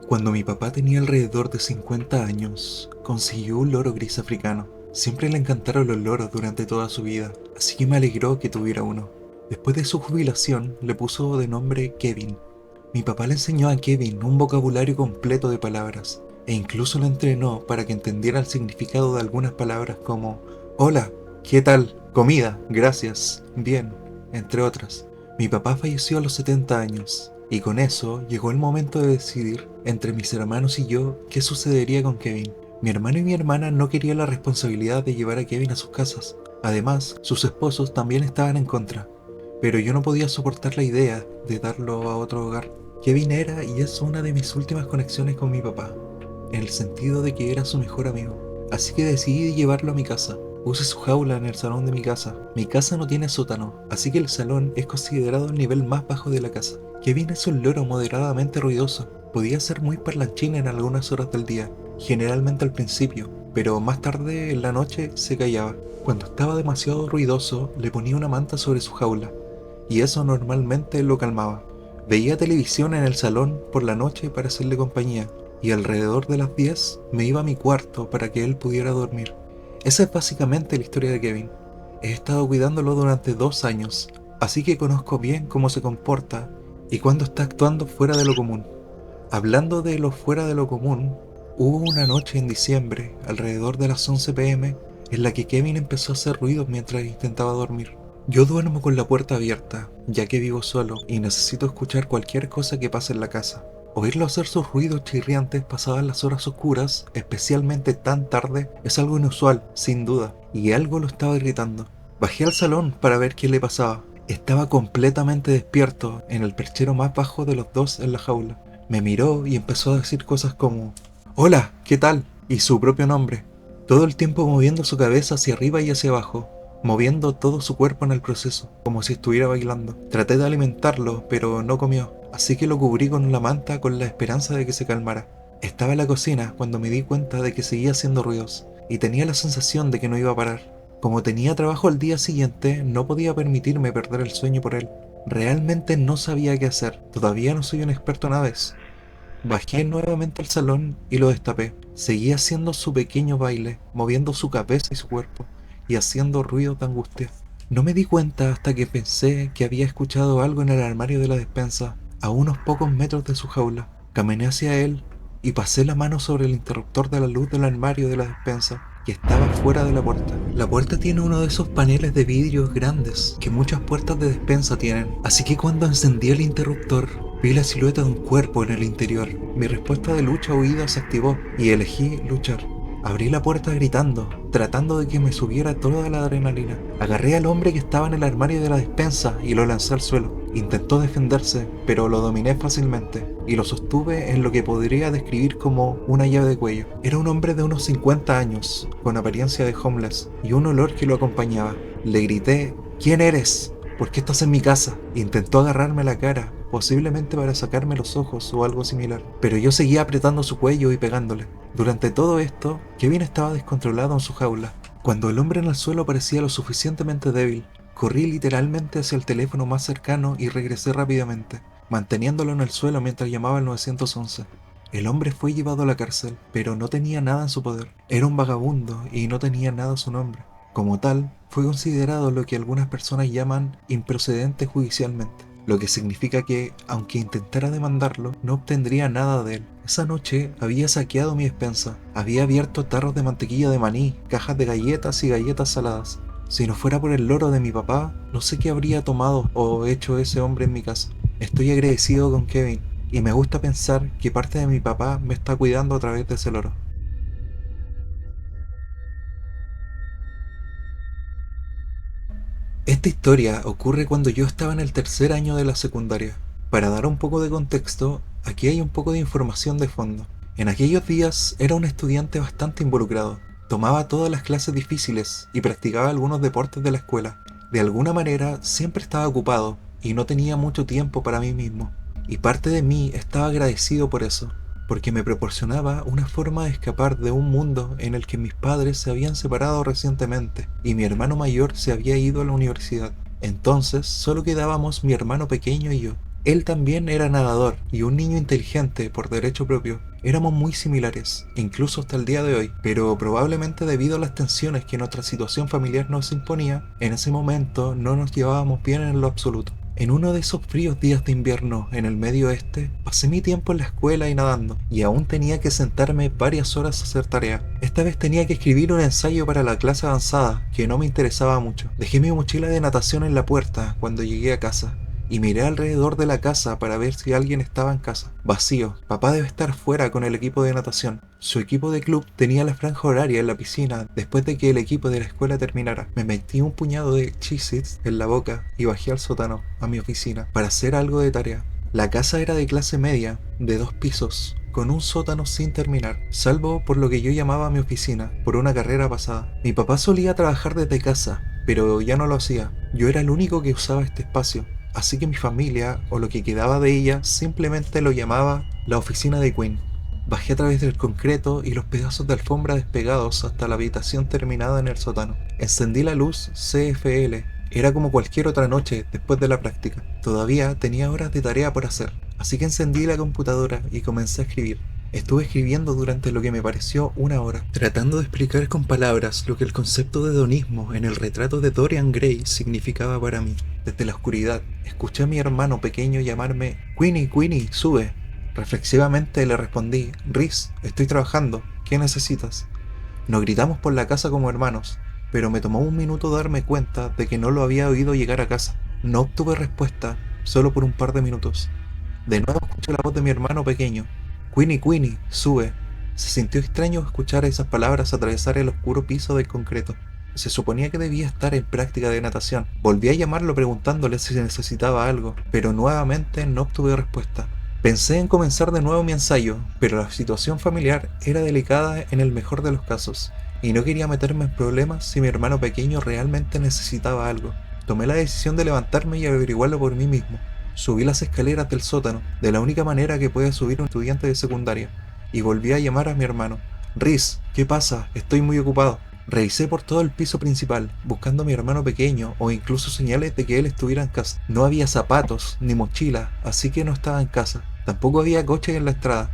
Cuando mi papá tenía alrededor de 50 años, consiguió un loro gris africano. Siempre le encantaron los loros durante toda su vida, así que me alegró que tuviera uno. Después de su jubilación, le puso de nombre Kevin. Mi papá le enseñó a Kevin un vocabulario completo de palabras, e incluso lo entrenó para que entendiera el significado de algunas palabras como hola, ¿qué tal? Comida, gracias, bien, entre otras. Mi papá falleció a los 70 años, y con eso llegó el momento de decidir entre mis hermanos y yo qué sucedería con Kevin. Mi hermano y mi hermana no querían la responsabilidad de llevar a Kevin a sus casas. Además, sus esposos también estaban en contra. Pero yo no podía soportar la idea de darlo a otro hogar. Kevin era y es una de mis últimas conexiones con mi papá, en el sentido de que era su mejor amigo. Así que decidí llevarlo a mi casa. Puse su jaula en el salón de mi casa. Mi casa no tiene sótano, así que el salón es considerado el nivel más bajo de la casa. Kevin es un loro moderadamente ruidoso. Podía ser muy parlanchín en algunas horas del día, generalmente al principio, pero más tarde en la noche se callaba. Cuando estaba demasiado ruidoso, le ponía una manta sobre su jaula, y eso normalmente lo calmaba. Veía televisión en el salón por la noche para hacerle compañía, y alrededor de las 10 me iba a mi cuarto para que él pudiera dormir. Esa es básicamente la historia de Kevin. He estado cuidándolo durante 2 años, así que conozco bien cómo se comporta y cuándo está actuando fuera de lo común. Hablando de lo fuera de lo común, hubo una noche en diciembre, alrededor de las 11 p.m., en la que Kevin empezó a hacer ruidos mientras intentaba dormir. Yo duermo con la puerta abierta, ya que vivo solo y necesito escuchar cualquier cosa que pase en la casa. Oírlo hacer sus ruidos chirriantes pasadas las horas oscuras, especialmente tan tarde, es algo inusual, sin duda, y algo lo estaba irritando. Bajé al salón para ver qué le pasaba. Estaba completamente despierto, en el perchero más bajo de los dos en la jaula. Me miró y empezó a decir cosas como hola, ¿qué tal? Y su propio nombre. Todo el tiempo moviendo su cabeza hacia arriba y hacia abajo, moviendo todo su cuerpo en el proceso, como si estuviera bailando. Traté de alimentarlo, pero no comió, así que lo cubrí con la manta con la esperanza de que se calmara. Estaba en la cocina cuando me di cuenta de que seguía haciendo ruidos, y tenía la sensación de que no iba a parar. Como tenía trabajo al día siguiente, no podía permitirme perder el sueño por él. Realmente no sabía qué hacer. Todavía no soy un experto en aves. Bajé nuevamente al salón y lo destapé. Seguía haciendo su pequeño baile, moviendo su cabeza y su cuerpo, y haciendo ruidos de angustia. No me di cuenta hasta que pensé que había escuchado algo en el armario de la despensa, a unos pocos metros de su jaula. Caminé hacia él y pasé la mano sobre el interruptor de la luz del armario de la despensa, que estaba fuera de la puerta. La puerta tiene uno de esos paneles de vidrio grandes que muchas puertas de despensa tienen, así que cuando encendí el interruptor, vi la silueta de un cuerpo en el interior. Mi respuesta de lucha o huida se activó y elegí luchar. Abrí la puerta gritando, tratando de que me subiera toda la adrenalina. Agarré al hombre que estaba en el armario de la despensa y lo lancé al suelo. Intentó defenderse, pero lo dominé fácilmente y lo sostuve en lo que podría describir como una llave de cuello. Era un hombre de unos 50 años, con apariencia de homeless y un olor que lo acompañaba. Le grité: ¿quién eres? ¿Por qué estás en mi casa? Intentó agarrarme la cara, posiblemente para sacarme los ojos o algo similar, pero yo seguía apretando su cuello y pegándole. Durante todo esto, Kevin estaba descontrolado en su jaula. Cuando el hombre en el suelo parecía lo suficientemente débil, corrí literalmente hacia el teléfono más cercano y regresé rápidamente, manteniéndolo en el suelo mientras llamaba al 911. El hombre fue llevado a la cárcel, pero no tenía nada en su poder. Era un vagabundo y no tenía nada a su nombre. Como tal, fue considerado lo que algunas personas llaman improcedente judicialmente, lo que significa que, aunque intentara demandarlo, no obtendría nada de él. Esa noche había saqueado mi despensa, había abierto tarros de mantequilla de maní, cajas de galletas y galletas saladas. Si no fuera por el loro de mi papá, no sé qué habría tomado o hecho ese hombre en mi casa. Estoy agradecido con Kevin, y me gusta pensar que parte de mi papá me está cuidando a través de ese loro. Esta historia ocurre cuando yo estaba en el tercer año de la secundaria. Para dar un poco de contexto, aquí hay un poco de información de fondo. En aquellos días era un estudiante bastante involucrado. Tomaba todas las clases difíciles y practicaba algunos deportes de la escuela. De alguna manera siempre estaba ocupado y no tenía mucho tiempo para mí mismo. Y parte de mí estaba agradecido por eso, porque me proporcionaba una forma de escapar de un mundo en el que mis padres se habían separado recientemente y mi hermano mayor se había ido a la universidad. Entonces solo quedábamos mi hermano pequeño y yo. Él también era nadador y un niño inteligente por derecho propio. Éramos muy similares, incluso hasta el día de hoy, pero probablemente debido a las tensiones que nuestra situación familiar nos imponía, en ese momento no nos llevábamos bien en lo absoluto. En uno de esos fríos días de invierno en el medio oeste, pasé mi tiempo en la escuela y nadando, y aún tenía que sentarme varias horas a hacer tarea. Esta vez tenía que escribir un ensayo para la clase avanzada, que no me interesaba mucho. Dejé mi mochila de natación en la puerta cuando llegué a casa, y miré alrededor de la casa para ver si alguien estaba en casa. Vacío. Papá debe estar fuera con el equipo de natación. Su equipo de club tenía la franja horaria en la piscina después de que el equipo de la escuela terminara. Me metí un puñado de Cheez-Its en la boca y bajé al sótano, a mi oficina, para hacer algo de tarea. La casa era de clase media, de 2 pisos, con un sótano sin terminar, salvo por lo que yo llamaba mi oficina, por una carrera pasada. Mi papá solía trabajar desde casa, pero ya no lo hacía. Yo era el único que usaba este espacio, así que mi familia, o lo que quedaba de ella, simplemente lo llamaba la oficina de Quinn. Bajé a través del concreto y los pedazos de alfombra despegados hasta la habitación terminada en el sótano. Encendí la luz CFL. Era como cualquier otra noche después de la práctica. Todavía tenía horas de tarea por hacer, así que encendí la computadora y comencé a escribir. Estuve escribiendo durante lo que me pareció una hora, tratando de explicar con palabras lo que el concepto de hedonismo en el retrato de Dorian Gray significaba para mí. Desde la oscuridad, escuché a mi hermano pequeño llamarme Queenie, Queenie, sube. Reflexivamente le respondí, Riz, estoy trabajando, ¿qué necesitas? Nos gritamos por la casa como hermanos, pero me tomó un minuto darme cuenta de que no lo había oído llegar a casa. No obtuve respuesta, solo por un par de minutos. De nuevo escuché la voz de mi hermano pequeño. Queenie, Queenie, sube. Se sintió extraño escuchar esas palabras atravesar el oscuro piso del concreto. Se suponía que debía estar en práctica de natación. Volví a llamarlo preguntándole si necesitaba algo, pero nuevamente no obtuve respuesta. Pensé en comenzar de nuevo mi ensayo, pero la situación familiar era delicada en el mejor de los casos, y no quería meterme en problemas si mi hermano pequeño realmente necesitaba algo. Tomé la decisión de levantarme y averiguarlo por mí mismo. Subí las escaleras del sótano, de la única manera que puede subir un estudiante de secundaria, y volví a llamar a mi hermano. Riz, ¿qué pasa? Estoy muy ocupado. Revisé por todo el piso principal, buscando a mi hermano pequeño o incluso señales de que él estuviera en casa. No había zapatos ni mochila, así que no estaba en casa. Tampoco había coche en la estrada.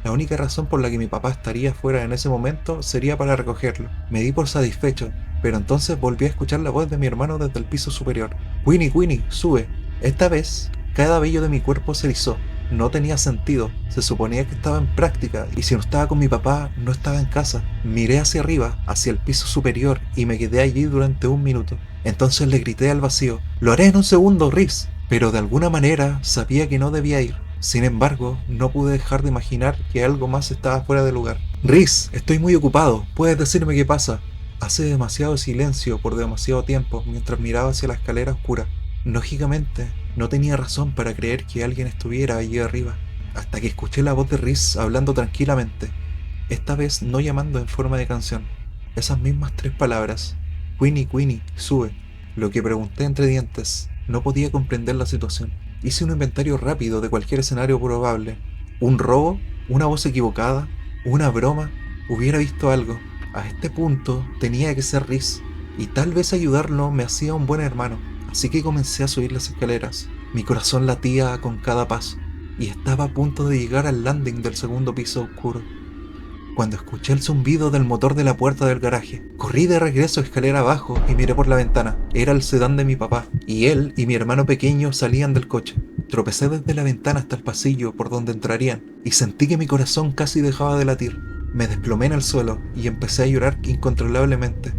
La única razón por la que mi papá estaría fuera en ese momento sería para recogerlo. Me di por satisfecho, pero entonces volví a escuchar la voz de mi hermano desde el piso superior. Queenie, Queenie, sube. Esta vez, cada vello de mi cuerpo se erizó. No tenía sentido, se suponía que estaba en práctica y si no estaba con mi papá, no estaba en casa. Miré hacia arriba, hacia el piso superior y me quedé allí durante un minuto. Entonces le grité al vacío, lo haré en un segundo, Riz. Pero de alguna manera sabía que no debía ir. Sin embargo, no pude dejar de imaginar que algo más estaba fuera de lugar. Riz, estoy muy ocupado, ¿puedes decirme qué pasa? Hace demasiado silencio por demasiado tiempo mientras miraba hacia la escalera oscura. Lógicamente, no tenía razón para creer que alguien estuviera allí arriba, hasta que escuché la voz de Riz hablando tranquilamente, esta vez no llamando en forma de canción. Esas mismas 3 palabras, Queenie, Queenie, sube. Lo que pregunté entre dientes, no podía comprender la situación. Hice un inventario rápido de cualquier escenario probable. ¿Un robo? ¿Una voz equivocada? ¿Una broma? Hubiera visto algo. A este punto tenía que ser Riz, y tal vez ayudarlo me hacía un buen hermano. Así que comencé a subir las escaleras. Mi corazón latía con cada paso, y estaba a punto de llegar al landing del segundo piso oscuro, cuando escuché el zumbido del motor de la puerta del garaje. Corrí de regreso escalera abajo y miré por la ventana. Era el sedán de mi papá, y él y mi hermano pequeño salían del coche. Tropecé desde la ventana hasta el pasillo por donde entrarían, y sentí que mi corazón casi dejaba de latir. Me desplomé en el suelo y empecé a llorar incontrolablemente.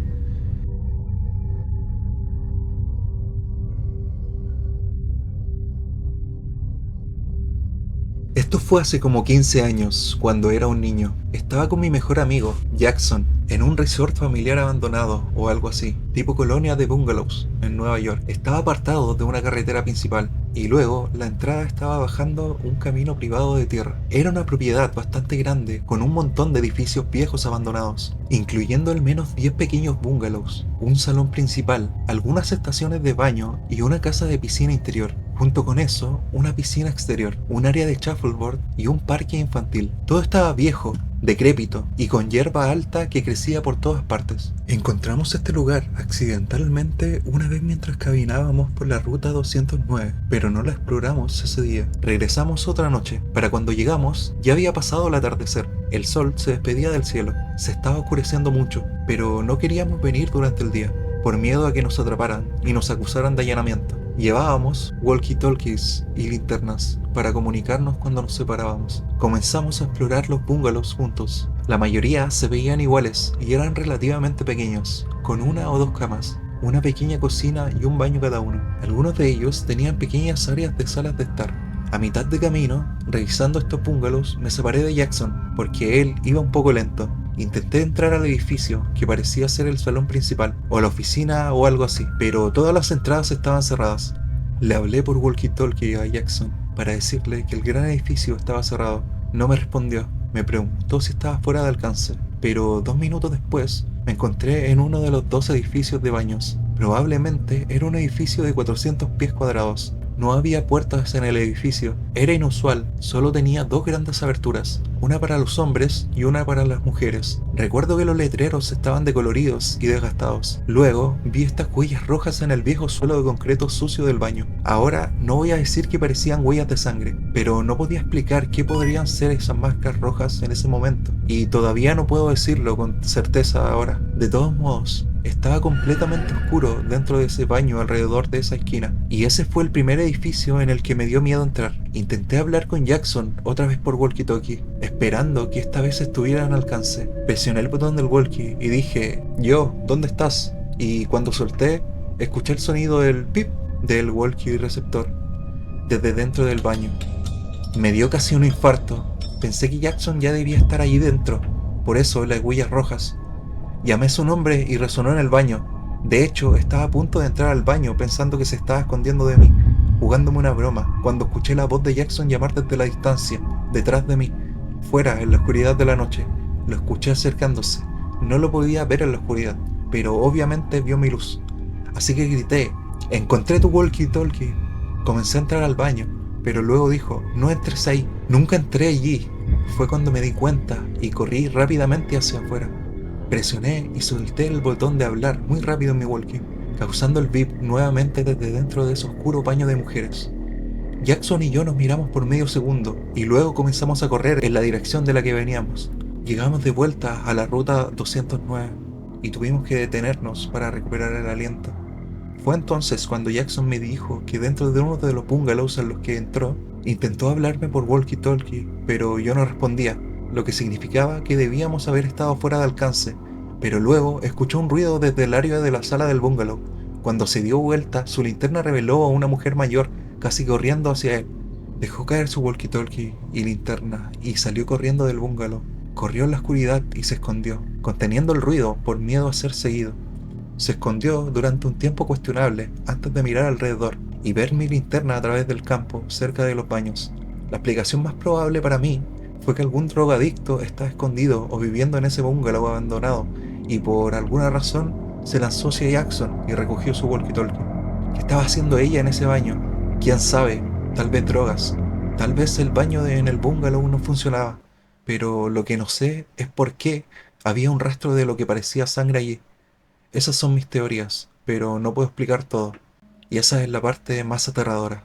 Esto fue hace como 15 años, cuando era un niño. Estaba con mi mejor amigo, Jackson, en un resort familiar abandonado o algo así, tipo colonia de bungalows, en Nueva York. Estaba apartado de una carretera principal, y luego la entrada estaba bajando un camino privado de tierra. Era una propiedad bastante grande, con un montón de edificios viejos abandonados, incluyendo al menos 10 pequeños bungalows, un salón principal, algunas estaciones de baño y una casa de piscina interior. Junto con eso, una piscina exterior, un área de shuffleboard y un parque infantil. Todo estaba viejo, decrépito y con hierba alta que crecía por todas partes. Encontramos este lugar accidentalmente una vez mientras caminábamos por la ruta 209, pero no la exploramos ese día. Regresamos otra noche. Para cuando llegamos, ya había pasado el atardecer. El sol se despedía del cielo. Se estaba oscureciendo mucho, pero no queríamos venir durante el día, por miedo a que nos atraparan y nos acusaran de allanamiento. Llevábamos walkie-talkies y linternas para comunicarnos cuando nos separábamos. Comenzamos a explorar los bungalows juntos. La mayoría se veían iguales y eran relativamente pequeños, con una o dos camas, una pequeña cocina y un baño cada uno. Algunos de ellos tenían pequeñas áreas de salas de estar. A mitad de camino, revisando estos bungalows, me separé de Jackson porque él iba un poco lento. Intenté entrar al edificio, que parecía ser el salón principal, o la oficina o algo así, pero todas las entradas estaban cerradas. Le hablé por walkie-talkie a Jackson para decirle que el gran edificio estaba cerrado. No me respondió. Me preguntó si estaba fuera de alcance, pero 2 minutos después me encontré en uno de los 2 edificios de baños. Probablemente era un edificio de 400 pies cuadrados. No había puertas en el edificio. Era inusual, solo tenía 2 grandes aberturas, una para los hombres y una para las mujeres. Recuerdo que los letreros estaban decoloridos y desgastados. Luego vi estas huellas rojas en el viejo suelo de concreto sucio del baño. Ahora no voy a decir que parecían huellas de sangre, pero no podía explicar qué podrían ser esas marcas rojas en ese momento. Y todavía no puedo decirlo con certeza ahora. De todos modos, estaba completamente oscuro dentro de ese baño alrededor de esa esquina, y ese fue el primer edificio en el que me dio miedo entrar. Intenté hablar con Jackson otra vez por walkie-talkie, esperando que esta vez estuviera al alcance. Presioné el botón del walkie y dije, yo, ¿dónde estás? Y cuando solté, escuché el sonido del pip del walkie receptor desde dentro del baño. Me dio casi un infarto. Pensé que Jackson ya debía estar allí dentro, por eso las huellas rojas. Llamé su nombre y resonó en el baño. De hecho, estaba a punto de entrar al baño pensando que se estaba escondiendo de mí, jugándome una broma, cuando escuché la voz de Jackson llamar desde la distancia, detrás de mí, fuera, en la oscuridad de la noche. Lo escuché acercándose. No lo podía ver en la oscuridad, pero obviamente vio mi luz. Así que grité, encontré tu walkie-talkie. Comencé a entrar al baño, pero luego dijo, no entres ahí. Nunca entré allí. Fue cuando me di cuenta y corrí rápidamente hacia afuera. Presioné y solté el botón de hablar muy rápido en mi walkie, causando el beep nuevamente desde dentro de ese oscuro baño de mujeres. Jackson y yo nos miramos por medio segundo y luego comenzamos a correr en la dirección de la que veníamos. Llegamos de vuelta a la ruta 209 y tuvimos que detenernos para recuperar el aliento. Fue entonces cuando Jackson me dijo que dentro de uno de los bungalows en los que entró, intentó hablarme por walkie-talkie, pero yo no respondía, lo que significaba que debíamos haber estado fuera de alcance, pero luego escuchó un ruido desde el área de la sala del bungalow. Cuando se dio vuelta, su linterna reveló a una mujer mayor, casi corriendo hacia él. Dejó caer su walkie-talkie y linterna y salió corriendo del bungalow. Corrió en la oscuridad y se escondió, conteniendo el ruido por miedo a ser seguido. Se escondió durante un tiempo cuestionable antes de mirar alrededor y ver mi linterna a través del campo cerca de los baños. La explicación más probable para mí fue que algún drogadicto estaba escondido o viviendo en ese bungalow abandonado y por alguna razón se lanzó hacia Jackson y recogió su walkie-talkie. ¿Qué estaba haciendo ella en ese baño? ¿Quién sabe? Tal vez drogas. Tal vez el baño en el bungalow no funcionaba. Pero lo que no sé es por qué había un rastro de lo que parecía sangre allí. Esas son mis teorías, pero no puedo explicar todo. Y esa es la parte más aterradora.